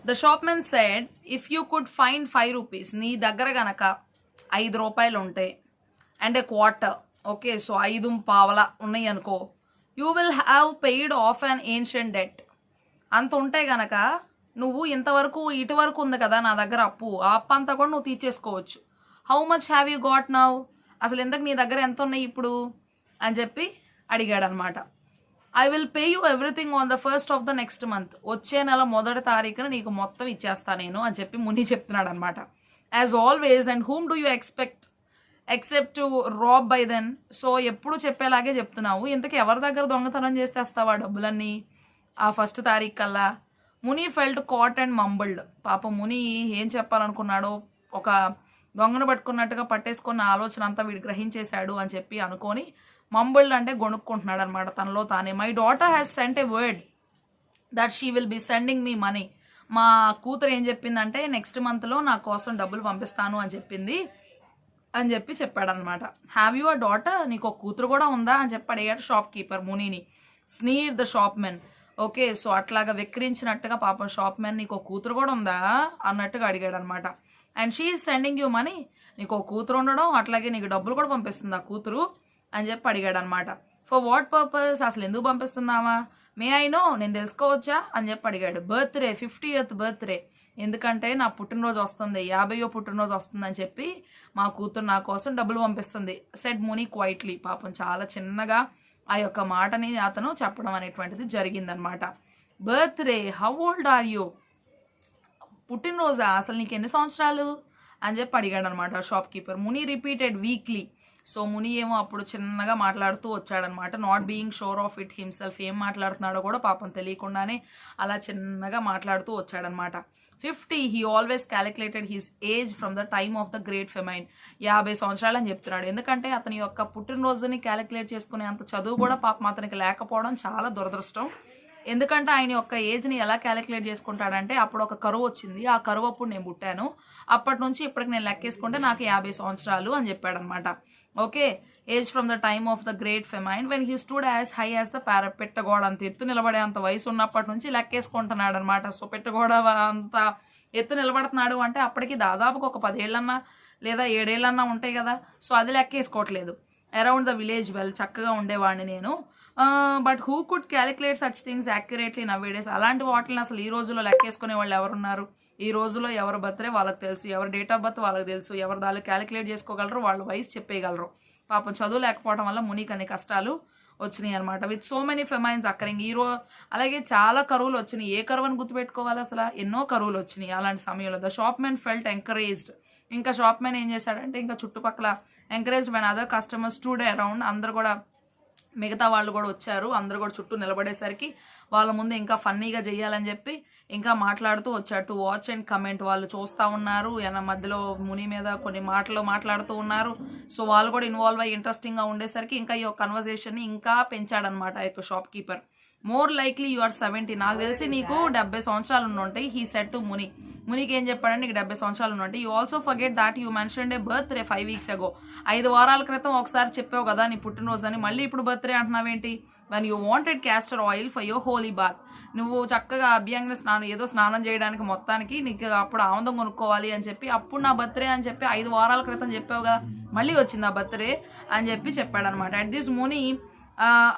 The shopman said if you could find 5 rupees, నీ దగ్గర గనక 5 రూపాయలు ఉంటాయి and a quarter, okay, so 5 పావల ఉన్నాయి అనుకో, you will have paid off an ancient debt. అంత ఉంటే గనక నువ్వు ఇంతవరకు ఇటువరకు ఉంది కదా నా దగ్గర అప్పు, ఆ అప్పు అంతా కూడా నువ్వు తీర్చేసుకోవచ్చు. How much have you got now, అసలు ఎందుకు నీ దగ్గర ఎంత ఉన్నాయి ఇప్పుడు అని చెప్పి అడిగాడు అనమాట. I will pay you everything on the first of the next month, వచ్చే నెల 1వ తారీఖున నీకు మొత్తం ఇచ్చేస్తా నేను అని చెప్పి ముని చెప్తున్నాడు అనమాట. As always, and whom do you except to rob by then. So ఎప్పుడు చెప్పేలాగే చెప్తున్నావు, ఇంతకీ ఎవరి దగ్గర దొంగతనం చేస్తేస్తావా డబ్బులన్నీ ఆ 1వ తారీఖు కల్లా. ముని ఫెల్ట్ కాట్ అండ్ మంబుల్డ్. పాప ముని ఏం చెప్పాలనుకున్నాడో, ఒక దొంగను పట్టుకున్నట్టుగా పట్టేసుకున్న ఆలోచన అంతా వీడు గ్రహించేశాడు అని చెప్పి అనుకొని మంబుల్డ్ అంటే గొణుక్కుంటున్నాడు అనమాట తనలో తానే. My daughter has sent a word that she will be sending me money. మా కూతురు ఏం చెప్పిందంటే నెక్స్ట్ మంత్లో నా కోసం డబ్బులు పంపిస్తాను అని చెప్పింది అని చెప్పి చెప్పాడనమాట. హ్యావ్ యూ అ డాటర్, నీకు ఒక కూతురు కూడా ఉందా అని చెప్పి అడిగాడు షాప్ కీపర్ మునిని. Sneer the shop men. Okay, so అట్లాగా వెక్కిరించినట్టుగా పాపం షాప్ మ్యాన్ నీకు ఒక కూతురు కూడా ఉందా అన్నట్టుగా అడిగాడు అనమాట. And she is sending you money, నీకు ఒక కూతురు ఉండడం అట్లాగే నీకు డబ్బులు కూడా పంపిస్తుంది ఆ కూతురు అని చెప్పి అడిగాడు అనమాట. ఫర్ వాట్ పర్పస్, అసలు ఎందుకు పంపిస్తున్నావా, మే ఐ నో, నేను తెలుసుకోవచ్చా అని చెప్పి అడిగాడు. బర్త్డే, 50th బర్త్డే, ఎందుకంటే నా పుట్టినరోజు వస్తుంది, 50వ పుట్టినరోజు వస్తుందని చెప్పి మా కూతురు నా కోసం డబ్బులు పంపిస్తుంది. సెడ్ ముని క్వైట్లీ. పాపం చాలా చిన్నగా ఆ యొక్క మాటని అతను చెప్పడం అనేటువంటిది జరిగిందనమాట. Birthday, how old are you, పుట్టినరోజా, అసలు నీకు ఎన్ని సంవత్సరాలు అని చెప్పి అడిగాడు అనమాట shop keeper. Muni repeated weakly. So Muni ఏమో అప్పుడు చిన్నగా మాట్లాడుతూ వచ్చాడనమాట, not being sure of it himself, ఏం మాట్లాడుతున్నాడో కూడా పాపం తెలియకుండానే అలా చిన్నగా మాట్లాడుతూ వచ్చాడనమాట. 50, he always calculated his age from the time of the great famine. 50 సంవత్సరాలు అని చెప్తున్నాడు, ఎందుకంటే అతని యొక్క పుట్టినరోజుని క్యాలిక్యులేట్ చేసుకునే అంత చదువు కూడా పాపం అతనికి లేకపోవడం చాలా దురదృష్టం. ఎందుకంటే ఆయన యొక్క ఏజ్ని ఎలా క్యాలిక్యులేట్ చేసుకుంటాడంటే, అప్పుడు ఒక కరువు వచ్చింది, ఆ కరువు అప్పుడు నేను పుట్టాను, అప్పటి నుంచి ఇప్పటికి నేను లెక్కేసుకుంటే నాకు 50 సంవత్సరాలు అని చెప్పాడనమాట. Okay, age from the time of the great famine when he stood as high as the పెట్టగోడ, అంత ఎత్తు నిలబడే అంత వయసు ఉన్నప్పటి నుంచి లెక్కేసుకుంటున్నాడు అనమాట. సో పెట్టగోడ అంత ఎత్తు నిలబడుతున్నాడు అంటే అప్పటికి దాదాపుగా ఒక 10 ఏళ్ళన్నా లేదా 7 ఏళ్ళన్నా ఉంటాయి కదా. సో అది లెక్కేసుకోవట్లేదు. అరౌండ్ ద విలేజ్ వెల్, చక్కగా ఉండేవాడిని నేను. But who could calculate such things accurately now days, అలాంటి వాటిని అసలు ఈ రోజుల్లో లెక్కేసుకునే వాళ్ళు ఎవరున్నారు? ఈ రోజుల్లో ఎవరి బర్త్డే వాళ్ళకి తెలుసు, ఎవరి డేట్ ఆఫ్ బర్త్ వాళ్ళకి తెలుసు, ఎవరు దాన్ని క్యాలిక్యులేట్ చేసుకోగలరు, వాళ్ళ వయసు చెప్పేయగలరు. పాపం చదువు లేకపోవడం వల్ల మునికి అనే కష్టాలు వచ్చినాయి అనమాట. With so many famines occurring అలాగే చాలా కరువులు వచ్చినాయి. ఏ కరువు అని గుర్తుపెట్టుకోవాలి, అసలు ఎన్నో కరువులు వచ్చినాయి అలాంటి సమయంలో. The shop men felt encouraged. ఇంకా షాప్ మెన్ ఏం చేశాడంటే ఇంకా చుట్టుపక్కల encourage when other customers stood around, అందరు కూడా మిగతా వాళ్ళు కూడా వచ్చారు, అందరు కూడా చుట్టూ నిలబడేసరికి వాళ్ళ ముందు ఇంకా ఫన్నీగా చేయాలని చెప్పి ఇంకా మాట్లాడుతూ వచ్చాడు. టు వాచ్ అండ్ కమెంట్, వాళ్ళు చూస్తూ ఉన్నారు, మధ్యలో ముని మీద కొన్ని మాటలు మాట్లాడుతూ ఉన్నారు. సో వాళ్ళు కూడా ఇన్వాల్వ్ అయ్యి ఇంట్రెస్టింగ్గా ఉండేసరికి ఇంకా ఈ కన్వర్జేషన్ని ఇంకా పెంచాడనమాట ఆ యొక్క shopkeeper. More likely you are 70, నాకు తెలిసి నీకు 70 సంవత్సరాలు ఉంటాయి. హీ సెడ్ టు ముని. మునికి ఏం చెప్పాడంటే నీకు 70 సంవత్సరాలు ఉంటాయి. You also forget that you mentioned A birthday 5 weeks ago, 5 వారాల క్రితం ఒకసారి చెప్పావు కదా నీ పుట్టినరోజు అని, మళ్ళీ ఇప్పుడు బర్త్డే అంటున్నావేంటి? When you wanted castor oil for your holy bath, నువ్వు చక్కగా అభ్యంగన స్నానం, ఏదో స్నానం చేయడానికి మొత్తానికి నీకు అప్పుడు ఆనందం కొనుక్కోవాలి అని చెప్పి అప్పుడు నా బర్త్డే అని చెప్పి 5 వారాల క్రితం చెప్పావు కదా, మళ్ళీ వచ్చింది ఆ బర్త్డే అని చెప్పి చెప్పాడనమాట. అట్ దిస్ ముని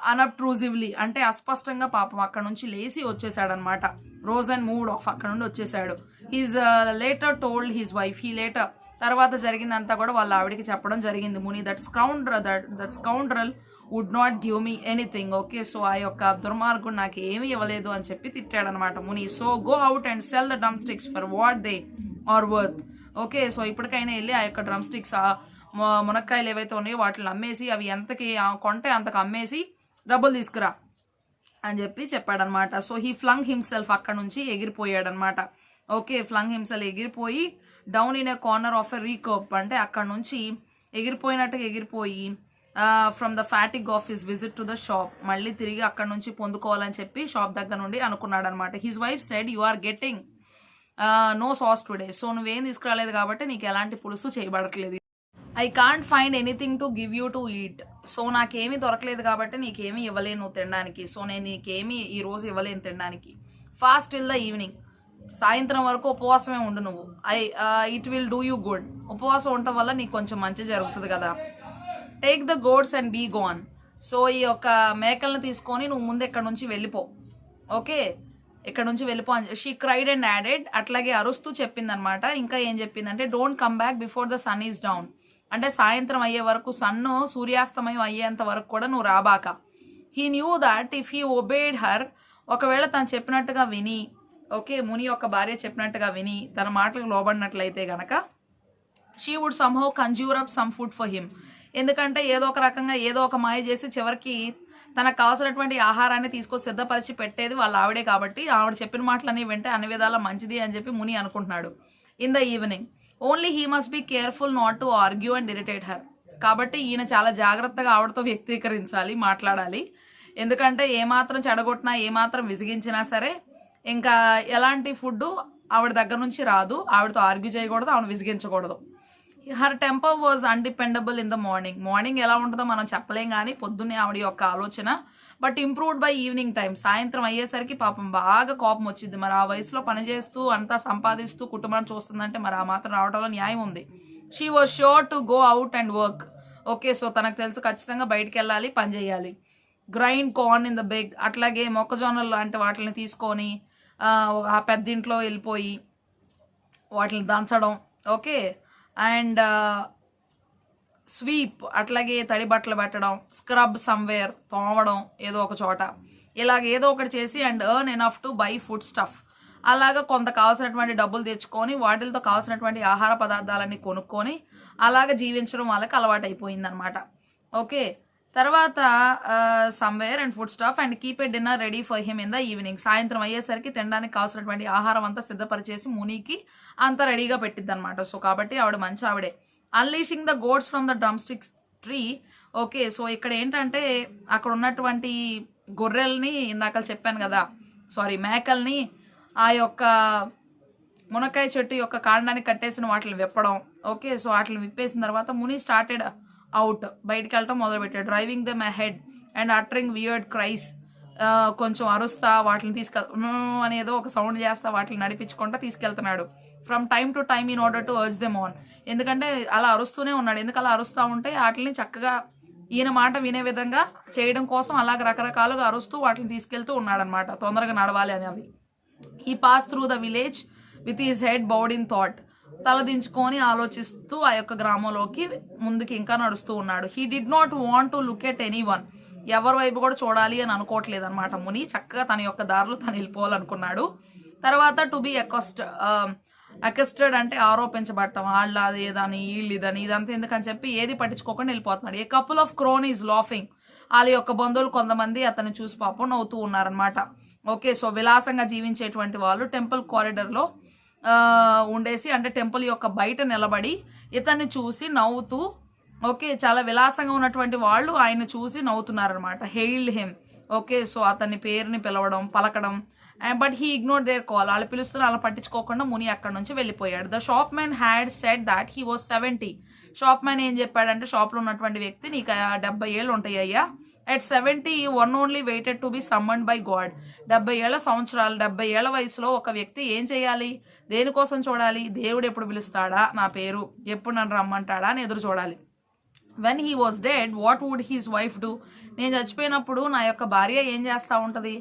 అన్అబ్ట్రూజివ్లీ అంటే అస్పష్టంగా పాపం అక్కడ నుంచి లేచి వచ్చేసాడనమాట. రోజ్ అండ్ మూడ్ ఆఫ్ అక్కడ నుండి వచ్చేసాడు. He's later told his wife, he later, తర్వాత జరిగిందంతా కూడా వాళ్ళ ఆవిడికి చెప్పడం జరిగింది. Muni that scoundrel would not give me anything. Okay, so ఆ యొక్క దుర్మార్గుడు నాకు ఏమీ ఇవ్వలేదు అని చెప్పి తిట్టాడనమాట Muni. So go out and sell the drumsticks for what they are worth. Okay, so ఇప్పటికైనా వెళ్ళి ఆ యొక్క డ్రమ్ స్టిక్స్, మునక్కాయలు ఏవైతే ఉన్నాయో వాటిని అమ్మేసి, అవి ఎంతకి కొంటే అంతకు అమ్మేసి డబ్బులు తీసుకురా అని చెప్పి చెప్పాడనమాట. సో హీ ఫ్లంగ్ హిమ్సెల్ఫ్, అక్కడ నుంచి ఎగిరిపోయాడనమాట. ఓకే, ఫ్లంగ్ హిమ్సెల్ఫ్ ఎగిరిపోయి down in a corner of a రీకర్ప్, అంటే అక్కడ నుంచి ఎగిరిపోయినట్టుగా ఎగిరిపోయి from the fatigue of his visit to the shop, మళ్ళీ తిరిగి అక్కడ నుంచి పొందుకోవాలని చెప్పి షాప్ దగ్గర నుండి అనుకున్నాడు అనమాట. His wife said you are getting no sauce today, so నువ్వేం తీసుకురాలేదు కాబట్టి నీకు ఎలాంటి పులుసు చేయబడట్లేదు. I can't find anything to give you to eat, so నాకేమీ దొరకలేదు కాబట్టి నీకేమీ ఇవ్వలేను తినడానికి, సో నేను నీకేమీ ఈరోజు ఇవ్వలేను తినడానికి. ఫాస్ట్ టిల్ ద ఈవినింగ్, సాయంత్రం వరకు ఉపవాసమే ఉండు నువ్వు. It will do you good. ఉపవాసం ఉండటం వల్ల నీకు కొంచెం మంచి జరుగుతుంది కదా. Take the goats and be gone. So ఈ యొక్క మేకలను తీసుకొని నువ్వు ముందు ఇక్కడ నుంచి వెళ్ళిపో. ఓకే, ఇక్కడ నుంచి వెళ్ళిపో అని షీ క్రైడ్ అండ్ యాడెడ్. అట్లాగే అరుస్తూ చెప్పిందనమాట. ఇంకా ఏం చెప్పిందంటే don't come back before the sun is down. అంటే సాయంత్రం అయ్యే వరకు, సన్ను సూర్యాస్తమయం అయ్యేంత వరకు కూడా నువ్వు రాబాక. He knew that if he obeyed her, ఒకవేళ తను చెప్పినట్టుగా విని, ఓకే ముని యొక్క భార్య చెప్పినట్టుగా విని తన మాటలకు లోబడినట్లయితే గనక she would somehow conjure up some food for him. ఎందుకంటే ఏదో ఒక రకంగా ఏదో ఒక మాయ చేసి చివరికి తనకు కావాల్సినటువంటి ఆహారాన్ని తీసుకొని సిద్ధపరిచి పెట్టేది వాళ్ళ ఆవిడే కాబట్టి ఆవిడ చెప్పిన మాటలన్నీ వింటే అన్ని విధాలా మంచిది అని చెప్పి ముని అనుకుంటున్నాడు. In the evening only he must be careful not to argue and irritate her. కాబట్టి ఈయన చాలా జాగ్రత్తగా ఆవిడతో వ్యక్తీకరించాలి, మాట్లాడాలి. ఎందుకంటే ఏమాత్రం చెడగొట్టినా ఏమాత్రం విసిగించినా సరే ఇంకా ఎలాంటి ఫుడ్ ఆవిడ దగ్గర నుంచి రాదు. ఆవిడతో ఆర్గ్యూ చేయకూడదు, ఆవిడ విసిగించకూడదు. Her temper was undependable in the morning. Morning ఎలా ఉంటుందో మనం చెప్పలేం కానీ పొద్దున్నే ఆవిడ యొక్క ఆలోచన. But improved by evening time. సాయంత్రం అయ్యేసరికి పాపం బాగా కోపం వచ్చింది. మరి ఆ వయసులో పనిచేస్తూ అంతా సంపాదిస్తూ కుటుంబాన్ని చూస్తుందంటే మరి ఆ మాత్రం రావడంలో న్యాయం ఉంది. She was sure to go out and work. Okay, so తనకు తెలుసు ఖచ్చితంగా బయటికి వెళ్ళాలి, పని చేయాలి. Grind corn in the big. అట్లాగే మొక్కజొన్నలు లాంటి వాటిని తీసుకొని ఆ పెద్దింట్లో వెళ్ళిపోయి వాటిని దంచడం. ఓకే, అండ్ స్వీప్, అట్లాగే తడి బట్టలు పెట్టడం, స్క్రబ్ సమ్వేర్, తోమడం ఏదో ఒక చోట, ఇలాగ ఏదో ఒకటి చేసి and earn enough to buy food stuff. అలాగా కొంత కావాల్సినటువంటి డబ్బులు తెచ్చుకొని వాటితో కావాల్సినటువంటి ఆహార పదార్థాలన్నీ కొనుక్కొని అలాగ జీవించడం వాళ్ళకి అలవాటు అయిపోయిందనమాట. ఓకే, తర్వాత somewhere and food stuff and keep a dinner ready for him in the evening. సాయంత్రం అయ్యేసరికి తినడానికి కావాల్సినటువంటి ఆహారం అంతా సిద్ధపరిచేసి మునికి అంతా రెడీగా పెట్టిద్ది అనమాట. సో కాబట్టి ఆవిడ మంచి ఆవిడే. Unleashing the గోడ్స్ from the drum sticks tree. Okay, so ఇక్కడ ఏంటంటే అక్కడ ఉన్నటువంటి గొర్రెల్ని ఇందాక చెప్పాను కదా, మేకల్ని ఆ యొక్క మునక్కాయ చెట్టు యొక్క కాండానికి కట్టేసిన వాటిని విప్పడం. ఓకే, సో వాటిని విప్పేసిన తర్వాత ముని స్టార్టెడ్ అవుట్, బయటికి వెళ్ళటం మొదలుపెట్టాడు. Driving them ahead and uttering weird cries. కొంచెం అరుస్తా వాటిని అనేదో ఒక సౌండ్ చేస్తా వాటిని నడిపించుకుంటా తీసుకెళ్తున్నాడు. From time to time in order to urge them on. ఎందుకంటే అలా అరుస్తూనే ఉన్నాడు. ఎందుకు అలా అరుస్తూ ఉంటే వాటిని చక్కగా ఈయన మాట వినే విధంగా చేయడం కోసం అలాగ రకరకాలుగా అరుస్తూ వాటిని తీసుకెళ్తూ ఉన్నాడనమాట, తొందరగా నడవాలి అనేది. He pass through the village with his head bowed in thought. తలదించుకొని ఆలోచిస్తూ ఆ యొక్క గ్రామంలోకి ముందుకి ఇంకా నడుస్తూ ఉన్నాడు. He did not want to look at any one. ఎవరి వైపు కూడా చూడాలి అని అనుకోవట్లేదు అనమాట ముని. చక్కగా తన యొక్క దారిలో తను వెళ్ళిపోవాలనుకున్నాడు. తర్వాత టు బి అకస్టెడ్ అంటే ఆరోపించబడటం, వాళ్ళ అదేదని వీళ్ళు ఇదని ఇదంతా ఎందుకని చెప్పి ఏది పట్టించుకోకుండా వెళ్ళిపోతున్నాడు. A couple of క్రోనీస్ laughing. వాళ్ళ యొక్క బంధువులు కొంతమంది అతన్ని చూసి పాపం నవ్వుతూ ఉన్నారనమాట. ఓకే, సో విలాసంగా జీవించేటువంటి వాళ్ళు టెంపుల్ కారిడర్లో ఉండేసి, అంటే టెంపుల్ యొక్క బయట నిలబడి ఇతన్ని చూసి నవ్వుతూ, ఓకే చాలా విలాసంగా ఉన్నటువంటి వాళ్ళు ఆయన చూసి నవ్వుతున్నారనమాట. Hailed him. ఓకే, సో అతని పేరుని పిలవడం, పలకడం. But he ignore their call. వాళ్ళు పిలుస్తున్న అలా పట్టించుకోకుండా ముని అక్కడ నుంచి వెళ్ళిపోయాడు. The shop man had said that he was 70. Shop man ఏం చెప్పాడంటే, షాప్లో ఉన్నటువంటి వ్యక్తి, నీకు 70 ఏళ్ళు ఉంటాయి అయ్యా. at 70 one only waited to be summoned by God. 70 ఏళ్ల వయసులో ఒక వ్యక్తి ఏం చేయాలి, దేనికోసం చూడాలి, దేవుడు ఎప్పుడు పిలుస్తాడా నా పేరు, ఎప్పుడు నన్ను రమ్మంటాడా అని ఎదురు చూడాలి. when he was dead what would his wife do? నేను చచ్చిపోయినప్పుడు నా యొక్క భార్య ఏం చేస్తూ ఉంటుంది.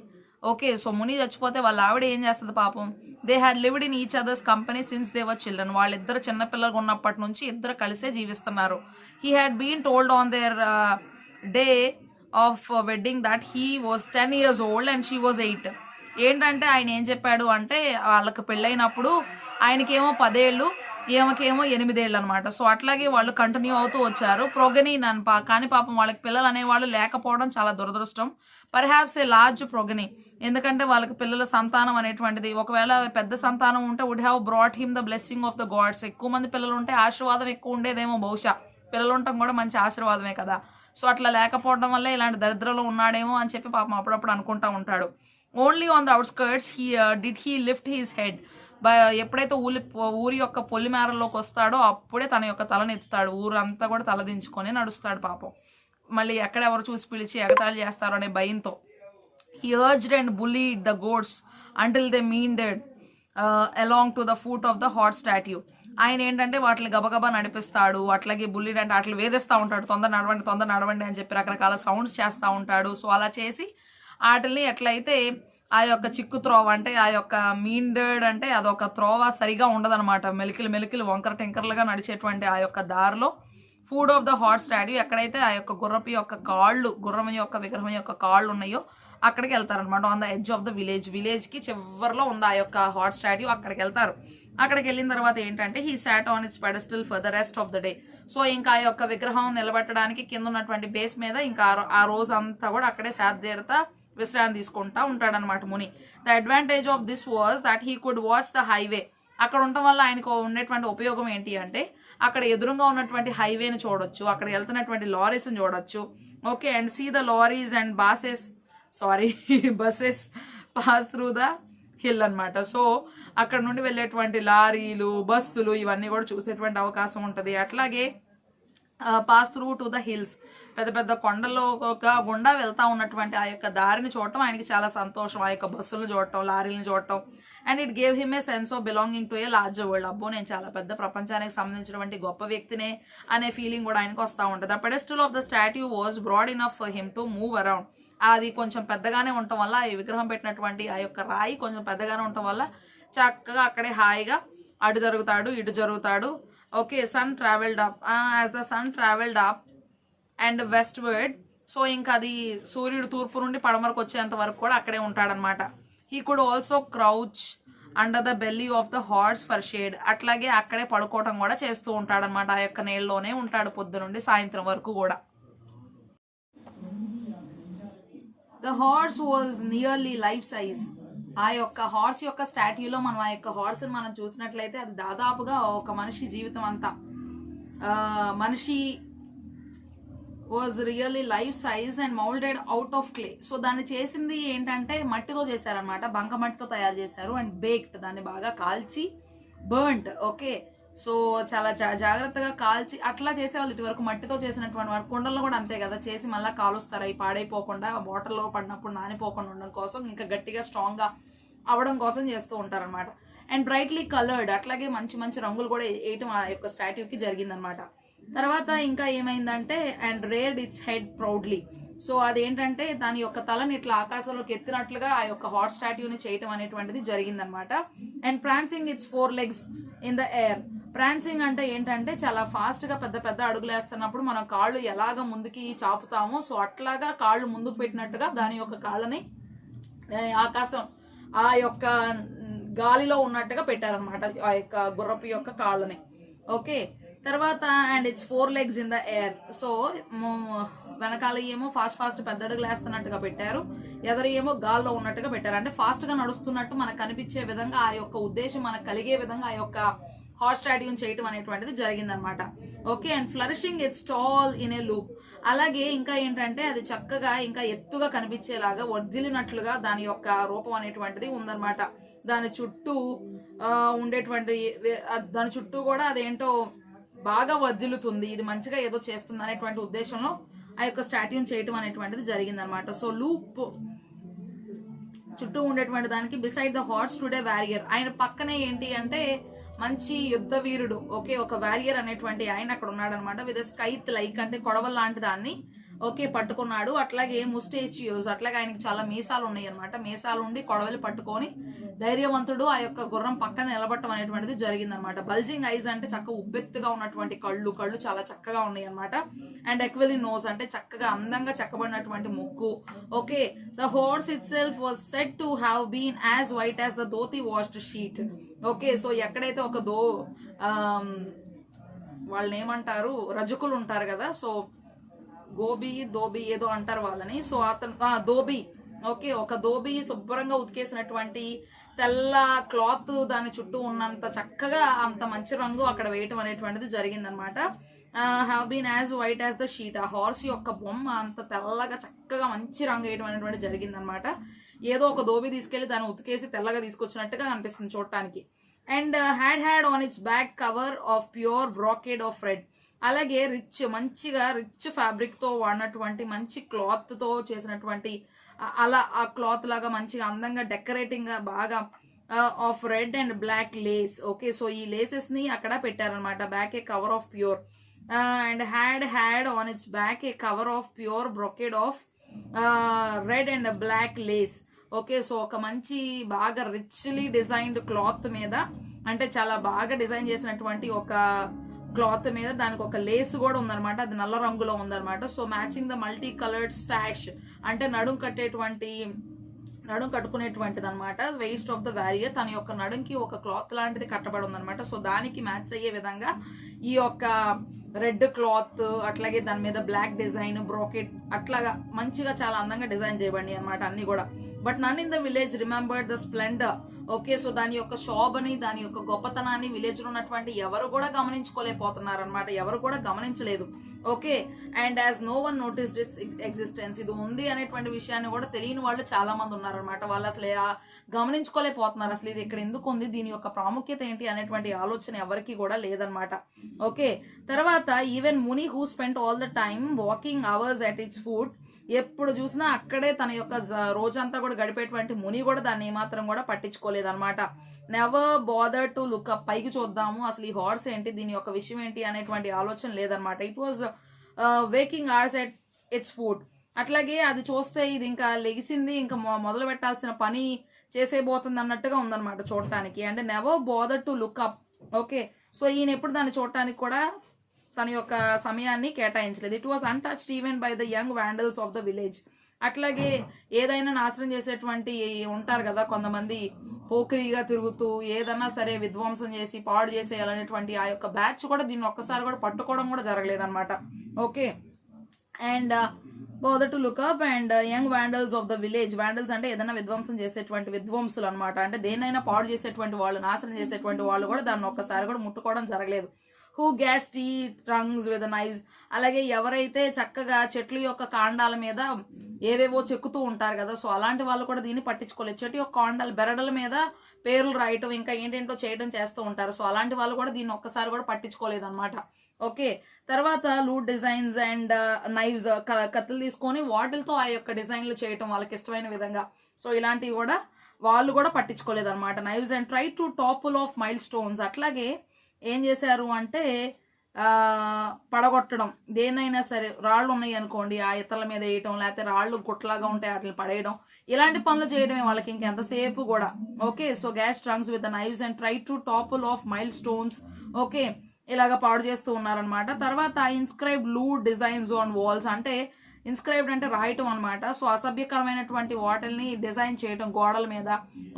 ఓకే, సో ముని చచ్చిపోతే వాళ్ళ ఆవిడ ఏం చేస్తుంది పాపం. They had lived in each others company since they were children. వాళ్ళిద్దరు చిన్నపిల్లలు ఉన్నప్పటి నుంచి ఇద్దరు కలిసే జీవిస్తున్నారు. He had been told on their day of wedding that he was 10 years old and she was 8. ఏంటంటే ఆయన ఏం చెప్పాడు అంటే, వాళ్ళకి పెళ్ళైనప్పుడు ఆయనకేమో 10 ఏళ్ళు, ఈమెకేమో 8 ఏళ్ళు అనమాట. సో అట్లాగే వాళ్ళు కంటిన్యూ అవుతూ వచ్చారు. ప్రొగని కానీ పాపం వాళ్ళకి పిల్లలు అనేవాళ్ళు లేకపోవడం చాలా దురదృష్టం. పర్హాప్స్ ఏ లార్జ్ ప్రొగని, ఎందుకంటే వాళ్ళకి పిల్లల సంతానం అనేటువంటిది, ఒకవేళ పెద్ద సంతానం ఉంటే would have brought him the blessing of the gods. ఎక్కువ మంది పిల్లలు ఉంటే ఆశీర్వాదం ఎక్కువ ఉండేదేమో బహుశా. పిల్లలు ఉండటం కూడా మంచి ఆశీర్వాదమే కదా. సో అట్లా లేకపోవడం వల్ల ఇలాంటి దరిద్రంలో ఉన్నాడేమో అని చెప్పి పాపం అప్పుడప్పుడు అనుకుంటా ఉంటాడు. Only on the outskirts did he lift he's head. ఎప్పుడైతే ఊరి యొక్క పొలిమేరలోకి వస్తాడో అప్పుడే తన యొక్క తలను ఎత్తుతాడు. ఊరంతా కూడా తలదించుకొని నడుస్తాడు పాపం. మళ్ళీ ఎక్కడెవరు చూసి పిలిచి ఎగతాళి చేస్తారో అనే భయంతో. He urged and bullied the goats until they meandered. Along to the foot of the హాట్ స్టాట్యూ. ఆయన ఏంటంటే వాటిని గబగబా నడిపిస్తాడు. అట్లాగే బుల్లిడ్ అంటే అట్లా వేధిస్తూ ఉంటాడు, తొందర నడవండి అని చెప్పి రకరకాల సౌండ్స్ చేస్తూ ఉంటాడు. సో అలా చేసి వాటిని ఎట్లయితే ఆ యొక్క చిక్కు త్రోవ అంటే ఆ యొక్క మీండెడ్ అంటే అదొక త్రోవ సరిగా ఉండదన్నమాట. మెలికలు వంకర టెంకర్లుగా నడిచేటువంటి ఆ యొక్క దారిలో ఫుడ్ ఆఫ్ ద హాట్ స్టాట్యూ ఎక్కడైతే ఆ యొక్క గుర్రపు యొక్క కాళ్ళు, గుర్రం యొక్క విగ్రహం యొక్క కాళ్ళు ఉన్నాయో అక్కడికి వెళ్తారనమాట. On the edge of the విలేజ్కి చివరిలో ఉంది ఆ యొక్క హాట్ స్టాట్యూ. అక్కడికి వెళ్తారు. అక్కడికి వెళ్ళిన తర్వాత ఏంటంటే he sat on it's pedestal for the rest of the day. So ఇంకా ఆ యొక్క విగ్రహం నిలబెట్టడానికి కింద ఉన్నటువంటి బేస్ మీద ఇంకా ఆ రోజు అంతా కూడా అక్కడే శాతీరత విశ్రాంతి తీసుకుంటా ఉంటాడనమాట ముని. The advantage of this was that he could watch the highway. అక్కడ ఉండటం వల్ల ఆయనకు ఉండేటువంటి ఉపయోగం ఏంటి అంటే అక్కడ ఎదురుగా ఉన్నటువంటి హైవేని చూడొచ్చు, అక్కడ వెళ్తున్నటువంటి లారీస్ని చూడొచ్చు. Okay, and see the lorries and buses pass through the hill అనమాట. సో అక్కడ నుండి వెళ్ళేటువంటి లారీలు, బస్సులు ఇవన్నీ కూడా చూసేటువంటి అవకాశం ఉంటుంది. అట్లాగే pass through to the hills, పెద్ద పెద్ద కొండల్లో గుండా వెళ్తా ఉన్నటువంటి ఆ యొక్క దారిని చూడటం ఆయనకి చాలా సంతోషం. ఆ యొక్క బస్సులను చూడటం, లారీలను చూడటం. And it gave him a sense of belonging to A larger world. అబ్బో నేను చాలా పెద్ద ప్రపంచానికి సంబంధించినటువంటి గొప్ప వ్యక్తినే అనే ఫీలింగ్ కూడా ఆయనకు వస్తూ ఉంటుంది. The pedestal of the statue was brought enough for him to move around. అది కొంచెం పెద్దగానే ఉండటం వల్ల, ఈ విగ్రహం పెట్టినటువంటి ఆ యొక్క రాయి కొంచెం పెద్దగానే ఉండటం వల్ల చక్కగా అక్కడే హాయిగా అటు జరుగుతాడు, ఇటు జరుగుతాడు. Okay, sun travelled up. As the sun travelled up and westward, so ఇంకా అది సూర్యుడు తూర్పు నుండి పడమరకు వచ్చేంత వరకు కూడా అక్కడే ఉంటాడనమాట. He could also crouch under the belly of the horse for shade. అట్లాగే అక్కడే పడుకోవటం కూడా చేస్తూ ఉంటాడనమాట. ఆ యొక్క నీళ్ళలోనే ఉంటాడు పొద్దు నుండి సాయంత్రం వరకు కూడా. The horse was nearly life size. ఆ యొక్క హార్స్ యొక్క స్టాట్యూలో మనం ఆ యొక్క హార్స్ని మనం చూసినట్లయితే అది దాదాపుగా ఒక మనిషి జీవితం అంతా, మనిషి was really life size and moulded out of clay. So దాన్ని చేసింది ఏంటంటే మట్టితో చేశారనమాట, బంక మట్టితో తయారు చేశారు. అండ్ బేక్డ్, దాన్ని బాగా కాల్చి బర్న్ట్. ఓకే, సో చాలా జాగ్రత్తగా కాల్చి అట్లా చేసేవాళ్ళు. ఇటు వరకు మట్టితో చేసినటువంటి వాడు కుండల్లో కూడా అంతే కదా, చేసి మళ్ళీ కాలుస్తారు. అవి పాడైపోకుండా, వాటర్లో పడినప్పుడు నానిపోకుండా ఉండడం కోసం, ఇంకా గట్టిగా స్ట్రాంగ్గా అవ్వడం కోసం చేస్తూ ఉంటారనమాట. అండ్ బ్రైట్లీ కలర్డ్, అట్లాగే మంచి మంచి రంగులు కూడా వేయటం ఆ యొక్క స్టాట్యూకి జరిగిందనమాట. తర్వాత ఇంకా ఏమైందంటే and reared its head proudly. So అదేంటంటే దాని యొక్క తలని ఇట్లా ఆకాశంలోకి ఎత్తినట్లుగా ఆ యొక్క హాట్ స్టాట్యూని చేయటం అనేటువంటిది జరిగిందనమాట. And ప్రాన్సింగ్ it's 4 legs in the air. ప్రాన్సింగ్ అంటే ఏంటంటే చాలా ఫాస్ట్గా పెద్ద పెద్ద అడుగులు వేస్తున్నప్పుడు మనం కాళ్ళు ఎలాగ ముందుకి చాపుతామో, సో అట్లాగా కాళ్ళు ముందుకు పెట్టినట్టుగా దాని యొక్క కాళ్ళని ఆకాశం ఆ యొక్క గాలిలో ఉన్నట్టుగా పెట్టారనమాట ఆ యొక్క గుర్రపు యొక్క కాళ్ళని. ఓకే, తర్వాత and it's 4 legs in the air. So వెనకాల ఏమో ఫాస్ట్ పెద్ద అడుగులు వేస్తున్నట్టుగా పెట్టారు, ఎదరు ఏమో గాల్లో ఉన్నట్టుగా పెట్టారు. అంటే ఫాస్ట్గా నడుస్తున్నట్టు మనకు కనిపించే విధంగా, ఆ యొక్క ఉద్దేశం మనకు కలిగే విధంగా ఆ యొక్క హాట్ స్టాట్యూని చేయటం అనేటువంటిది జరిగిందనమాట. Okay, and flourishing it's tall in a loop. అలాగే ఇంకా ఏంటంటే అది చక్కగా ఇంకా ఎత్తుగా కనిపించేలాగా వర్ధిల్లినట్లుగా దాని యొక్క రూపం అనేటువంటిది ఉందన్నమాట. దాని చుట్టూ ఉండేటువంటి దాని చుట్టూ కూడా అదేంటో బాగా వర్ధిల్లుతుంది, ఇది మంచిగా ఏదో చేస్తుంది అనేటువంటి ఉద్దేశంలో ఆ యొక్క స్టాట్యూని చేయటం అనేటువంటిది జరిగిందనమాట. సో లూప్ చుట్టూ ఉండేటువంటి దానికి beside the horse today warrior. ఆయన పక్కనే ఏంటి అంటే మంచి యుద్ధ వీరుడు, ఓకే, ఒక వారియర్ అనేటువంటి ఆయన అక్కడ ఉన్నాడు అనమాట. విత్ స్కైత్ లైక్ అంటే కొడవల్ లాంటి దాన్ని ఓకే పట్టుకున్నాడు. అట్లాగే ముస్టేచియోస్, అట్లాగే ఆయనకి చాలా మీసాలు ఉన్నాయి అనమాట. మీసాలు ఉండి కొడవలి పట్టుకొని ధైర్యవంతుడు ఆ యొక్క గుర్రం పక్కన నిలబట్టడం అనేటువంటిది జరిగిందనమాట. బల్జింగ్ ఐజ్ అంటే చక్కగా ఉబ్బెత్తుగా ఉన్నటువంటి కళ్ళు చాలా చక్కగా ఉన్నాయి అనమాట. అండ్ ఎక్వెలి నోస్ అంటే చక్కగా అందంగా చెక్కబడినటువంటి ముక్కు. Okay, the horse itself was said to have been as white as the dhoti washed sheet. Okay, so ఎక్కడైతే ఒక వాళ్ళని ఏమంటారు, రజకులు ఉంటారు కదా, సో దోబీ ఏదో అంటారు వాళ్ళని. సో అతను దోబీ, ఓకే, ఒక దోబీ శుభ్రంగా ఉతికేసినటువంటి తెల్ల క్లాత్ దాని చుట్టూ ఉన్నంత చక్కగా అంత మంచి రంగు అక్కడ వేయటం అనేటువంటిది జరిగిందనమాట. Have been as white as the sheet. ఆ హార్స్ యొక్క బొమ్మ అంత తెల్లగా చక్కగా మంచి రంగు వేయటం అనేటువంటి జరిగిందనమాట. ఏదో ఒక దోబీ తీసుకెళ్లి దాన్ని ఉతికేసి తెల్లగా తీసుకొచ్చినట్టుగా అనిపిస్తుంది చూడటానికి. And had on its back cover of pure brocade of red. అలాగే మంచిగా రిచ్ ఫ్యాబ్రిక్తో వాడినటువంటి మంచి క్లాత్తో చేసినటువంటి అలా ఆ క్లాత్ లాగా మంచిగా అందంగా డెకరేటింగ్గా బాగా of red and black lace. Okay, so ఈ లేసెస్ ని అక్కడ పెట్టారనమాట. Back a cover of pure and had on its back a cover of pure brocade of red and black lace. Okay, so ఒక మంచి బాగా రిచ్లీ డిజైన్డ్ క్లాత్ మీద, అంటే చాలా బాగా డిజైన్ చేసినటువంటి ఒక క్లాత్ మీద దానికి ఒక లేస్ కూడా ఉందన్నమాట. అది నల్ల రంగులో ఉందన్నమాట. So matching the multi coloured sash, అంటే నడుం కట్టుకునేటువంటిది అనమాట. వేస్ట్ ఆఫ్ ద వ్యారియర్, తన యొక్క నడుంకి ఒక క్లాత్ లాంటిది కట్టబడి ఉందన్నమాట. సో దానికి మ్యాచ్ అయ్యే విధంగా ఈ యొక్క రెడ్ క్లాత్, అట్లాగే దాని మీద బ్లాక్ డిజైన్ బ్రోకెట్, అట్లాగా మంచిగా చాలా అందంగా డిజైన్ చేయబడి అనమాట అన్ని కూడా. But none in the village remembered the splendour. Okay, so దాని యొక్క శోభని, దాని యొక్క గొప్పతనాన్ని విలేజ్ లో ఉన్నటువంటి ఎవరు కూడా గమనించుకోలేకపోతున్నారు అనమాట. ఎవరు కూడా గమనించలేదు. Okay, and as no one noticed its existence, ఇది ఉంది అనేటువంటి విషయాన్ని కూడా తెలియని వాళ్ళు చాలా మంది ఉన్నారనమాట. వాళ్ళు అసలు గమనించుకోలేకపోతున్నారు. అసలు ఇది ఇక్కడ ఎందుకు ఉంది, దీని యొక్క ప్రాముఖ్యత ఏంటి అనేటువంటి ఆలోచన ఎవరికి కూడా లేదనమాట. ఓకే, తర్వాత even Muni who spent all the time walking hours at its food, ఎప్పుడు చూసినా అక్కడే తన యొక్క రోజంతా కూడా గడిపేటువంటి ముని కూడా దాన్ని ఏమాత్రం కూడా పట్టించుకోలేదన్నమాట. Never bother to look up, పైకి చూద్దాము అసలు ఈ హార్స్ ఏంటి, దీని యొక్క విషయం ఏంటి అనేటువంటి ఆలోచన లేదనమాట. It was waking hours at its food. అట్లాగే అది చూస్తే ఇది ఇంకా లెగిసింది, ఇంకా మొదలు పెట్టాల్సిన పని చేసేబోతుంది అన్నట్టుగా ఉందన్నమాట చూడటానికి. అంటే never bother to look up. Okay, so ఈయన ఎప్పుడు దాన్ని చూడటానికి కూడా తన యొక్క సమయాన్ని కేటాయించలేదు. It was untouched even by the young vandals of the village. అట్లాగే ఏదైనా నాశనం చేసేటువంటి ఉంటారు కదా కొంతమంది, పోకిరిగా తిరుగుతూ ఏదన్నా సరే విధ్వంసం చేసి పాడు చేసేయాలనేటువంటి ఆ యొక్క బ్యాచ్ కూడా దీన్ని ఒక్కసారి కూడా పట్టుకోవడం కూడా జరగలేదన్నమాట. Okay, and bother to look up and young vandals of the village. Vandals అంటే ఏదైనా విధ్వంసం చేసేటువంటి విధ్వంసులు అనమాట. అంటే దేనైనా పాడు చేసేటువంటి వాళ్ళు, నాశనం చేసేటువంటి వాళ్ళు కూడా దాన్ని ఒక్కసారి కూడా ముట్టుకోవడం జరగలేదు. Who gashed the trunks with knives, అలాగే ఎవరైతే చక్కగా చెట్ల యొక్క కాండాల మీద ఏవేవో చెక్కుతూ ఉంటారు కదా, సో అలాంటి వాళ్ళు కూడా దీన్ని పట్టించుకోలేదు. చెట్టు యొక్క కాండాలు బెరడల మీద పేర్లు రాయటం, ఇంకా ఏంటేంటో చేయడం చేస్తూ ఉంటారు. సో అలాంటి వాళ్ళు కూడా దీన్ని ఒక్కసారి కూడా పట్టించుకోలేదు అనమాట. ఓకే, తర్వాత లూట్ డిజైన్స్ అండ్ నైవ్స్, కత్తులు తీసుకొని వాటిలతో ఆ యొక్క డిజైన్లు చేయటం వాళ్ళకి ఇష్టమైన విధంగా. సో ఇలాంటివి కూడా వాళ్ళు కూడా పట్టించుకోలేదు అనమాట. Knives and try to topple of mile stones, అట్లాగే ఏం చేశారు అంటే పడగొట్టడం, దేనైనా సరే రాళ్ళు ఉన్నాయి అనుకోండి ఆ ఇతరుల మీద వేయటం, లేకపోతే రాళ్ళు గుట్టలాగా ఉంటాయి వాటిని పడేయడం, ఇలాంటి పనులు చేయడమే వాళ్ళకి ఇంకెంతసేపు కూడా. Okay, so gas trunks with knives and try to topple of mile stones. Okay, ఇలాగ పాడు చేస్తూ ఉన్నారనమాట. తర్వాత ఇన్స్క్రైబ్ లూడ్ డిజైన్స్ ఆన్ వాల్స్, అంటే ఇన్స్క్రైబ్డ్ అంటే రాయటం అనమాట. సో అసభ్యకరమైనటువంటి వాటిల్ని డిజైన్ చేయటం గోడల మీద.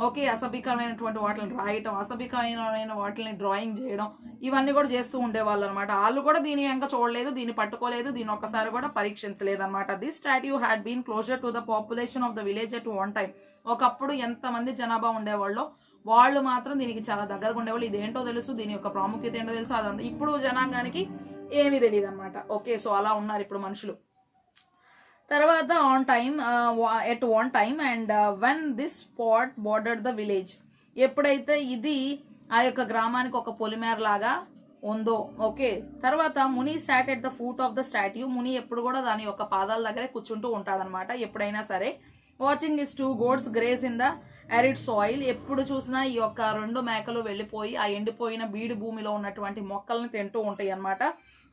ఓకే, అసభ్యకరమైనటువంటి వాటిని రాయటం, అసభ్యకరమైన వాటిని డ్రాయింగ్ చేయడం, ఇవన్నీ కూడా చేస్తూ ఉండేవాళ్ళు అనమాట. వాళ్ళు కూడా దీని ఇంకా చూడలేదు, దీన్ని పట్టుకోలేదు, దీన్ని ఒక్కసారి కూడా పరీక్షించలేదు అనమాట. This statue had been closer to the population of the village at one time. ఒకప్పుడు ఎంతమంది జనాభా ఉండేవాళ్ళు, వాళ్ళు మాత్రం దీనికి చాలా దగ్గరగా ఉండేవాళ్ళు. ఇదేంటో తెలుసు, దీని యొక్క ప్రాముఖ్యత ఏంటో తెలుసు, అదంతా ఇప్పుడు జనాంగానికి ఏమీ తెలియదు అనమాట. ఓకే, సో అలా ఉన్నారు ఇప్పుడు మనుషులు. తర్వాత on time at one time and when this spot bordered the village, ఎప్పుడైతే ఇది ఆ యొక్క గ్రామానికి ఒక పొలిమేర లాగా ఉందో. ఓకే, తర్వాత Muni sat at the foot of the statue, Muni ఎప్పుడు కూడా దాని యొక్క పాదాల దగ్గరే కూర్చుంటూ ఉంటాడనమాట ఎప్పుడైనా సరే. Watching is 2 goats grace in the arid soil, ఎప్పుడు చూసినా ఈ యొక్క 2 మేకలు వెళ్ళిపోయి ఆ ఎండిపోయిన బీడు భూమిలో ఉన్నటువంటి మొక్కల్ని తింటూ ఉంటాయి అనమాట.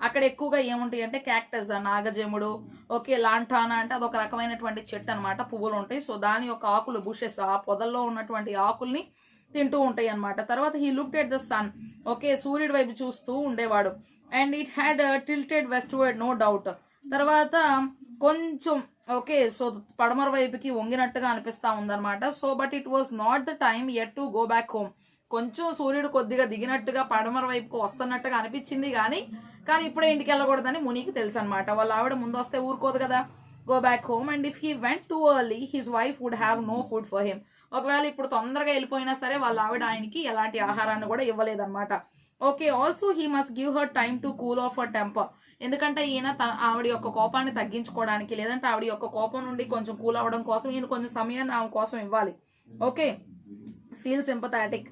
అక్కడ ఎక్కువగా ఏముంటాయి అంటే క్యాక్టస్, నాగజెముడు, ఓకే, లాంటానా అంటే అదొక రకమైనటువంటి చెట్టు అనమాట, పువ్వులు ఉంటాయి. సో దాని యొక్క ఆకులు, బుషెస్, ఆ పొదల్లో ఉన్నటువంటి ఆకుల్ని తింటూ ఉంటాయి అనమాట. తర్వాత he looked at the sun, okay, సూర్యుడి వైపు చూస్తూ ఉండేవాడు. And it had tilted westward no doubt, తర్వాత కొంచెం ఓకే, సో పడమర వైపుకి వంగినట్టుగా అనిపిస్తా ఉందన్నమాట. So but it was not the time yet to go back home, కొంచెం సూర్యుడు కొద్దిగా దిగినట్టుగా పడమర వైపుకు వస్తున్నట్టుగా అనిపించింది కానీ ఇప్పుడే ఇంటికి వెళ్ళకూడదని మునికి తెలుసు అనమాట. వాళ్ళ ఆవిడ ముందు వస్తే ఊరుకోదు కదా, go back home. And if he went too early his wife would have no food for him, ఒకవేళ ఇప్పుడు తొందరగా వెళ్ళిపోయినా సరే వాళ్ళ ఆవిడ ఆయనకి ఎలాంటి ఆహారాన్ని కూడా ఇవ్వలేదన్నమాట. Okay, also he must give her time to cool off her temper, ఎందుకంటే ఈయన ఆవిడ యొక్క కోపాన్ని తగ్గించుకోవడానికి, లేదంటే ఆవిడ యొక్క కోపం నుండి కొంచెం కూల్ అవ్వడం కోసం ఈయన కొంచెం సమయాన్ని ఆమె కోసం ఇవ్వాలి. Okay, feel sympathetic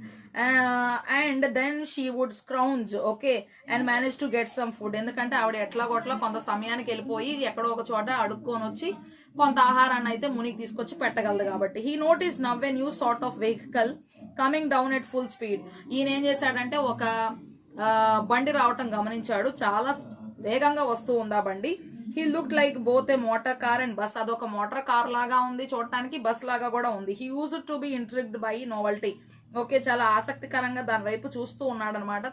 and then she would scrounge, okay, and manage to get some food, ఎందుకంటే ఆవిడ ఎట్లాగోట్లా కొంత సమయానికి వెళ్ళిపోయి ఎక్కడో ఒక చోట అడుక్కొని వచ్చి కొంత ఆహారాన్ని అయితే మునికి తీసుకొచ్చి పెట్టగలదు కాబట్టి. He notice now a new sort of vehicle coming down at full speed. ఈయన ఏం చేశాడంటే ఒక బండి రావటం గమనించాడు, చాలా వేగంగా వస్తూ ఉంది ఆ బండి. He look like both a motor car and bus. అదొక మోటార్ కార్ లాగా ఉంది చూడటానికి, బస్ లాగా కూడా ఉంది. He use to be intrigued by novelty. Okay, చాలా ఆసక్తికరంగా దాని వైపు చూస్తూ ఉన్నాడు అనమాట.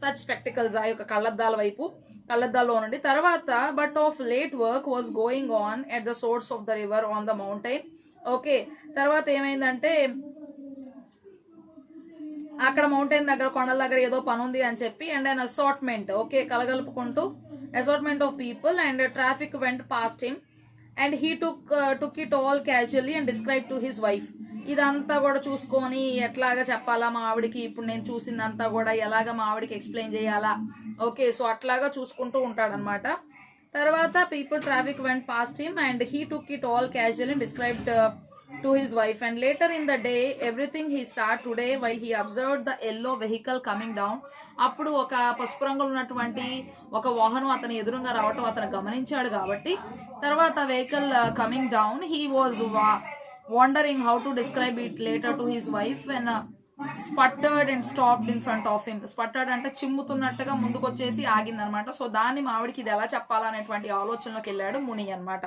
సచ్ స్పెక్టికల్స్, ఆ యొక్క కళ్ళద్దాల్లో నుండి. తర్వాత but of late work was going on at the source of the river on the mountain. Okay, తర్వాత ఏమైందంటే అక్కడ మౌంటైన్ దగ్గర, కొండల దగ్గర ఏదో పని ఉంది అని చెప్పి, అండ్ అన్ అసార్ట్మెంట్, ఓకే, కలగలుపుకుంటూ assortment of people and traffic went past him and he took it all casually and describe to his wife. ఇదంతా కూడా చూసుకొని ఎట్లాగా చెప్పాలా మా ఆవిడికి, ఇప్పుడు నేను చూసిందంతా కూడా ఎలాగ మా ఆవిడికి ఎక్స్ప్లెయిన్ చేయాలా. ఓకే, సో అట్లాగా చూసుకుంటూ ఉంటాడనమాట. తర్వాత people traffic went past him and he took it all casual and described to his wife and later in the day everything he saw today while he observed the yellow vehicle coming down. అప్పుడు ఒక పసుపు రంగులో ఉన్నటువంటి ఒక వాహనం అతని ఎదురుగా రావటం అతను గమనించాడు కాబట్టి, తర్వాత vehicle coming down he was wondering how to describe it later to his wife when sputtered and stopped in front of him. Sputtered అంటే చిమ్ముతున్నట్టుగా ముందుకు వచ్చేసి ఆగిందనమాట. సో దాన్ని మావిడికి ఇది ఎలా చెప్పాలనేటువంటి ఆలోచనలోకి వెళ్ళాడు ముని అనమాట.